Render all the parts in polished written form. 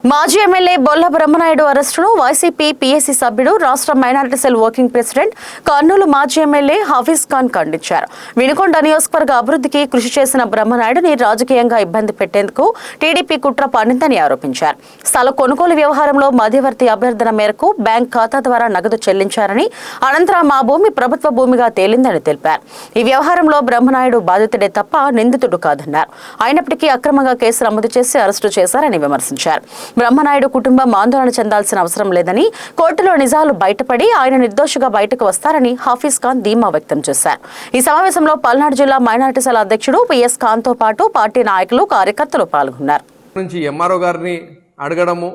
మాజీ ఎమ్మెల్యే బొల్ల బ్రహ్మనాయుడు అరెస్టును YCP PSC సభ్యుడు రాష్ట్ర minority cell working president Kurnool మాజీ ఎమ్మెల్యే హఫీజ్ ఖాన్ ఖండించారు. వినుకొండ నియోజకవర్గ అభివృద్ధికి కృషి చేసిన బ్రహ్మనాయుడుని రాజకీయంగా ఇబ్బంది పెట్టేందుకు టీడీపీ కుట్ర పన్నిందని ఆరోపించారు. స్థల కొనుగోలు వ్యవహారంలో మధ్యవర్తి అభ్యర్థన మేరకు బ్యాంక్ ఖాతా ద్వారా నగదు చెల్లించారని, అనంతరం ఆ భూమి ప్రభుత్వ భూమిగా తేలిందని తెలిపారు. ఈ వ్యవహారంలో బ్రహ్మనాయుడు బాధితుడే తప్ప నిందితుడు కాదన్నారు. అయినప్పటికీ అక్రమంగా కేసు నమోదు చేసి అరెస్టు చేశారని విమర్శించారు. బ్రహ్మనాయుడు కుటుంబం ఆందోళన చెందాల్సిన అవసరం లేదని, కోర్టులో నిజాలు బయటపడి ఆయన నిర్దోషిగా బయటకు వస్తారని హఫీజ్ ఖాన్ ధీమా వ్యక్తం చేశారు. ఈ సమావేశంలో పల్నాడు జిల్లా మైనారిటీ సెల్ అధ్యక్షుడు పిఎస్ ఖాన్ తో పాటు పార్టీ నాయకులు, కార్యకర్తలు పాల్గొన్నారు. ఎంఆర్ఓ గారిని అడగడము,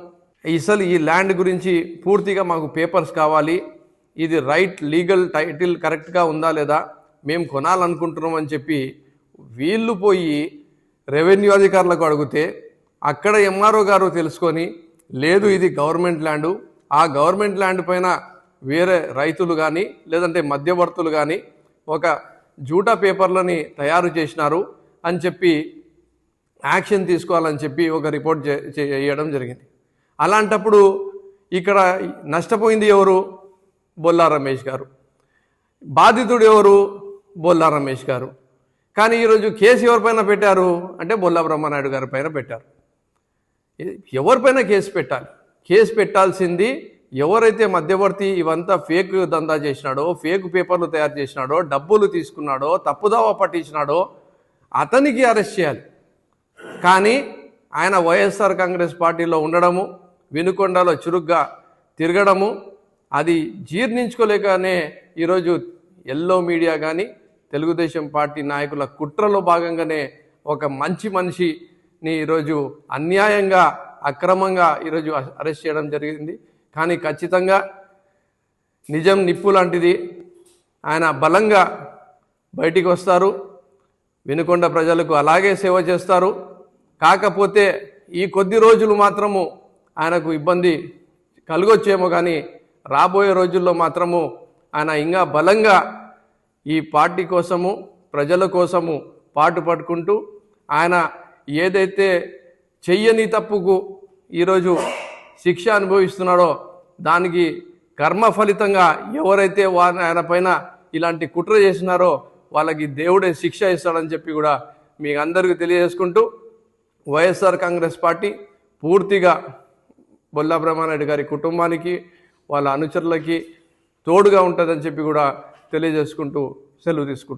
అసలు ఈ ల్యాండ్ గురించి పూర్తిగా మాకు పేపర్స్ కావాలి, ఇది రైట్ లీగల్ టైటిల్ కరెక్ట్గా ఉందా లేదా, మేము కొనాలనుకుంటున్నాం అని చెప్పి వీళ్ళు పోయి రెవెన్యూ అధికారులకు అడిగితే అక్కడ ఎంఆర్ఓ గారు తెలుసుకొని, లేదు ఇది గవర్నమెంట్ ల్యాండు, ఆ గవర్నమెంట్ ల్యాండ్ పైన వేరే రైతులు కానీ లేదంటే మధ్యవర్తులు కానీ ఒక జూటా పేపర్లని తయారు చేసినారు అని చెప్పి యాక్షన్ తీసుకోవాలని చెప్పి ఒక రిపోర్ట్ చేయడం జరిగింది. అలాంటప్పుడు ఇక్కడ నష్టపోయింది ఎవరు? బొల్లా రమేష్ గారు. బాధితుడు ఎవరు? బొల్లా రమేష్ గారు. కానీ ఈరోజు కేసు ఎవరిపైన పెట్టారు అంటే బొల్లా బ్రహ్మనాయుడు గారి పైన పెట్టారు. ఎవరిపైన కేసు పెట్టాలి? కేసు పెట్టాల్సింది ఎవరైతే మధ్యవర్తి ఇవంతా ఫేక్ దందా చేసినాడో, ఫేక్ పేపర్లు తయారు చేసినాడో, డబ్బులు తీసుకున్నాడో, తప్పుదావ పట్టించినాడో అతనికి అరెస్ట్ చేయాలి. కానీ ఆయన వైఎస్ఆర్ కాంగ్రెస్ పార్టీలో ఉండడము, వినుకొండలో చురుగ్గా తిరగడము, అది జీర్ణించుకోలేకనే ఈరోజు ఎల్లో మీడియా కానీ తెలుగుదేశం పార్టీ నాయకుల కుట్రలో భాగంగానే ఒక మంచి మనిషిని ఈరోజు అన్యాయంగా, అక్రమంగా ఈరోజు అరెస్ట్ చేయడం జరిగింది. కానీ ఖచ్చితంగా నిజం నిప్పు లాంటిది. ఆయన బలంగా బయటికి వస్తారు, వినుకొండ ప్రజలకు అలాగే సేవ చేస్తారు. కాకపోతే ఈ కొద్ది రోజులు మాత్రము ఆయనకు ఇబ్బంది కలగొచ్చేమో, కానీ రాబోయే రోజుల్లో మాత్రము ఆయన ఇంకా బలంగా ఈ పార్టీ కోసము, ప్రజల కోసము పాటుపడుకుంటూ ఆయన ఏదైతే చెయ్యని తప్పుకు ఈరోజు శిక్ష అనుభవిస్తున్నాడో దానికి కర్మ ఫలితంగా ఎవరైతే ఆయన పైన ఇలాంటి కుట్ర చేసినారో వాళ్ళకి దేవుడే శిక్ష ఇస్తాడని చెప్పి కూడా మీకు అందరికీ తెలియజేసుకుంటూ, వైఎస్ఆర్ కాంగ్రెస్ పార్టీ పూర్తిగా బొల్లా బ్రహ్మనాయుడు గారి కుటుంబానికి, వాళ్ళ అనుచరులకి తోడుగా ఉంటుందని చెప్పి కూడా తెలియజేసుకుంటూ సెలవు తీసుకుంటాం.